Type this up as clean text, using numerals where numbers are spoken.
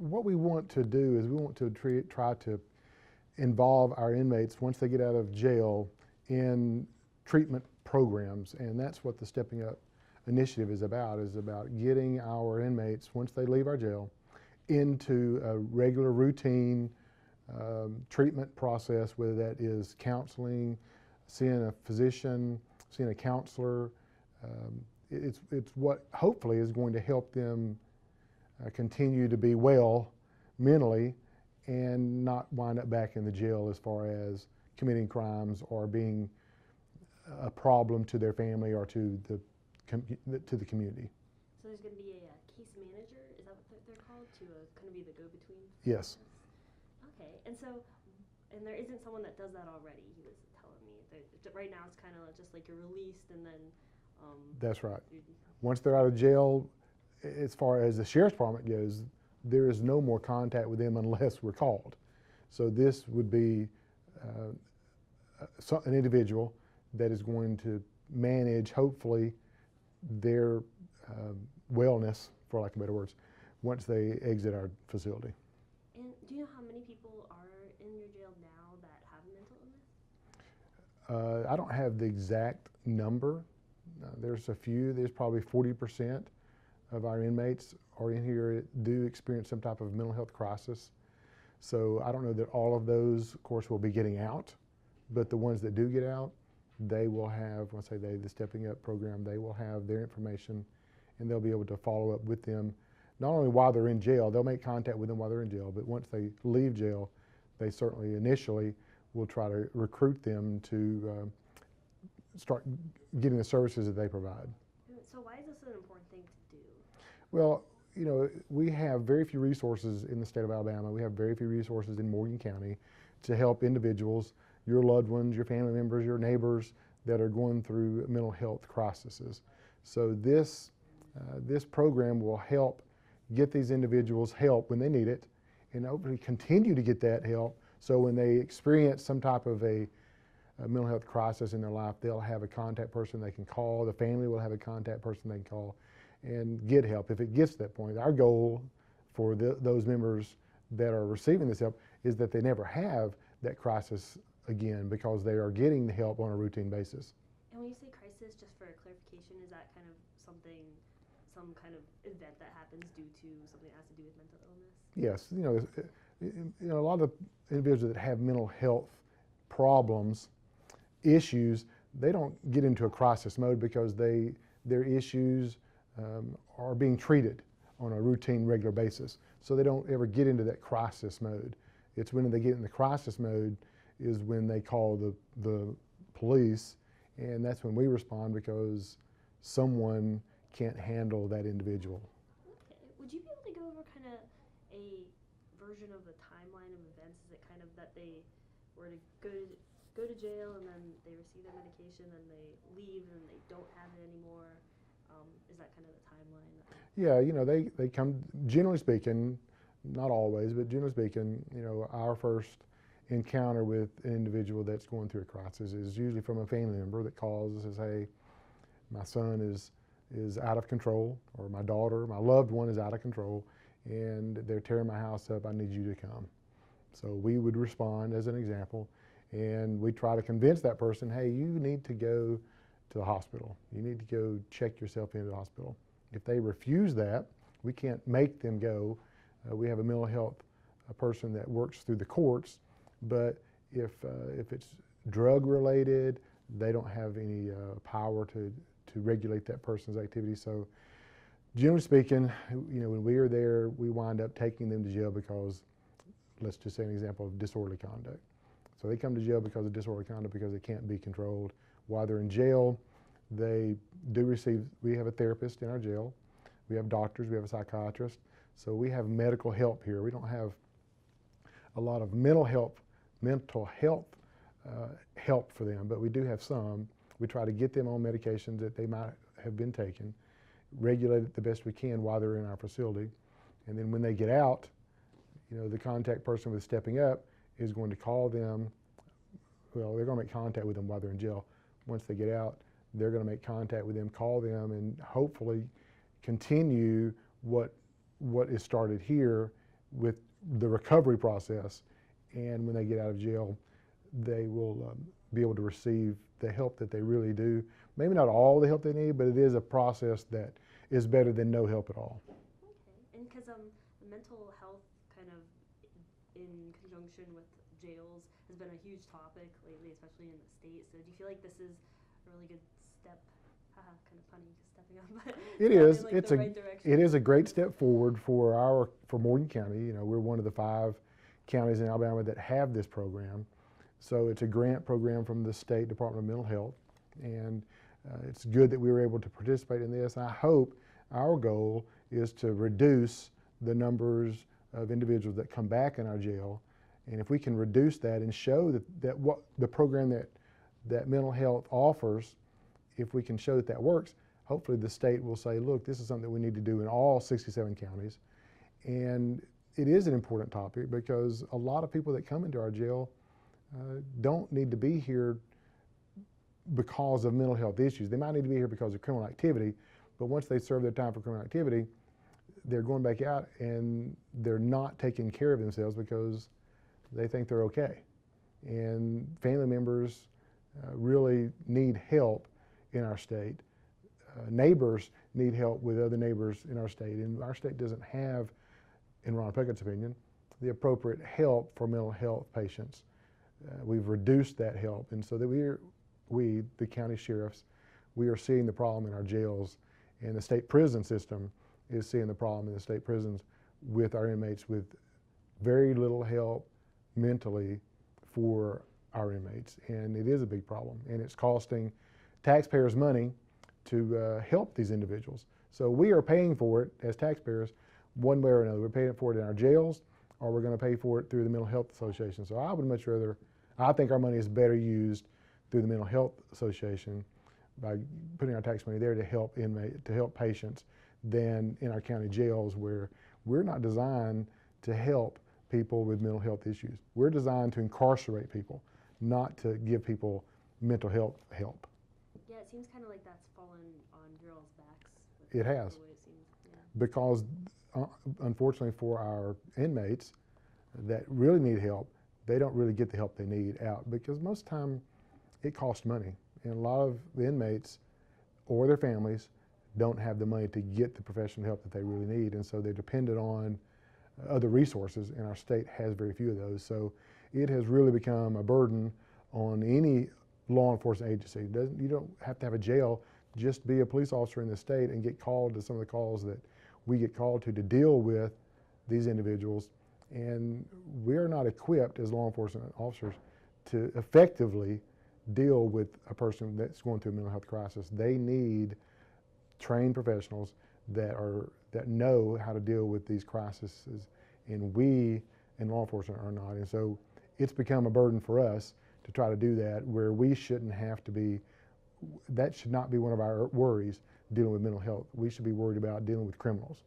what we want to do is we want to try to involve our inmates once they get out of jail in treatment programs, and that's what the Stepping Up initiative is about getting our inmates, once they leave our jail, into a regular routine treatment process, whether that is counseling, seeing a physician, seeing a counselor. It's what hopefully is going to help them continue to be well mentally and not wind up back in the jail as far as committing crimes or being a problem to their family or to the community. So there's going to be a case manager, is that what they're called, to kind of be the go-between? Yes. Okay, and there isn't someone that does that already, he was telling me. Right now it's kind of just like you're released and then... That's right. Once they're out of jail, as far as the sheriff's department goes, there is no more contact with them unless we're called. So this would be an individual that is going to manage, hopefully, their wellness, for lack of better words, once they exit our facility. And do you know how many people are in your jail now that have a mental illness? I don't have the exact number. There's a few. There's probably 40% of our inmates are in here do experience some type of mental health crisis. So I don't know that all of those, of course, will be getting out, but the ones that do get out, they will have, when I say they, the Stepping Up program, they will have their information and they'll be able to follow up with them, not only while they're in jail, they'll make contact with them while they're in jail, but once they leave jail, they certainly initially will try to recruit them to start getting the services that they provide. So why is this an important thing to do? Well, you know, we have very few resources in the state of Alabama. We have very few resources in Morgan County to help individuals, your loved ones, your family members, your neighbors that are going through mental health crises. So this program will help get these individuals help when they need it and hopefully continue to get that help, so when they experience some type of a mental health crisis in their life, they'll have a contact person they can call, the family will have a contact person they can call and get help if it gets to that point. Our goal for those members that are receiving this help is that they never have that crisis again because they are getting the help on a routine basis. And when you say crisis, just for clarification, is that kind of some kind of event that happens due to something that has to do with mental illness? Yes, you know, a lot of individuals that have mental health problems, issues, they don't get into a crisis mode because their issues are being treated on a routine, regular basis. So they don't ever get into that crisis mode. It's when they get in the crisis mode is when they call the police, and that's when we respond because someone can't handle that individual. Okay. Would you be able to go over kind of a version of the timeline of events? Is it kind of that they were to go to jail and then they receive their medication and they leave and they don't have it anymore? Is that kind of the timeline? Yeah, you know, they come, generally speaking, not always, but generally speaking, you know, our first encounter with an individual that's going through a crisis is usually from a family member that calls and says, hey, my son is out of control, or my daughter, my loved one is out of control, and they're tearing my house up, I need you to come. So we would respond as an example, and we try to convince that person, hey, you need to go to the hospital. You need to go check yourself into the hospital. If they refuse that, we can't make them go. We have a mental health person that works through the courts, but if it's drug related, they don't have any power to regulate that person's activities. So generally speaking, you know, when we are there, we wind up taking them to jail because, let's just say an example of disorderly conduct. So they come to jail because of disorderly conduct because they can't be controlled. While they're in jail, they do receive, we have a therapist in our jail, we have doctors, we have a psychiatrist, so we have medical help here. We don't have a lot of mental health help for them, but we do have some. We try to get them on medications that they might have been taking, regulate it the best we can while they're in our facility, and then when they get out, you know, the contact person with Stepping Up is going to call them. Well, they're going to make contact with them while they're in jail. Once they get out, they're going to make contact with them, call them, and hopefully continue what is started here with the recovery process, and when they get out of jail, they will be able to receive the help that they really do. Maybe not all the help they need, but it is a process that is better than no help at all. Okay, and because mental health kind of in conjunction with jails has been a huge topic lately, especially in the state. So do you feel like this is a really good step? Haha, kind of funny, stepping up, but It is. in, like, It's the a. right direction. It is a great step forward for Morgan County. You know, we're one of the 5 counties in Alabama that have this program. So it's a grant program from the State Department of Mental Health, and it's good that we were able to participate in this. I hope our goal is to reduce the numbers of individuals that come back in our jail, and if we can reduce that and show that what the program that mental health offers, if we can show that that works, hopefully the state will say, look, this is something that we need to do in all 67 counties. And it is an important topic because a lot of people that come into our jail don't need to be here because of mental health issues. They might need to be here because of criminal activity, but once they serve their time for criminal activity, they're going back out and they're not taking care of themselves because they think they're okay. And family members really need help in our state. Neighbors need help with other neighbors in our state, and our state doesn't have, in Ron Puckett's opinion, the appropriate help for mental health patients. We've reduced that help, and so that we, the county sheriffs, we are seeing the problem in our jails, and the state prison system is seeing the problem in the state prisons with our inmates with very little help mentally for our inmates, and it is a big problem, and it's costing taxpayers money to help these individuals. So we are paying for it as taxpayers one way or another. We're paying for it in our jails, or we're going to pay for it through the Mental Health Association. So I would much rather, I think our money is better used through the Mental Health Association by putting our tax money there to help patients than in our county jails, where we're not designed to help people with mental health issues. We're designed to incarcerate people, not to give people mental health help. Yeah, it seems kind of like that's fallen on girls' backs. It has. The way it seems. Yeah. Because unfortunately for our inmates that really need help, they don't really get the help they need out, because most of the time it costs money, and a lot of the inmates or their families don't have the money to get the professional help that they really need, and so they're dependent on other resources, and our state has very few of those. So it has really become a burden on any law enforcement agency. You don't have to have a jail, just be a police officer in the state and get called to some of the calls that we get called to deal with these individuals. And we are not equipped as law enforcement officers to effectively deal with a person that's going through a mental health crisis. They need trained professionals that know how to deal with these crises, and we in law enforcement are not. And so it's become a burden for us to try to do that, where we shouldn't have to be. That should not be one of our worries, dealing with mental health. We should be worried about dealing with criminals.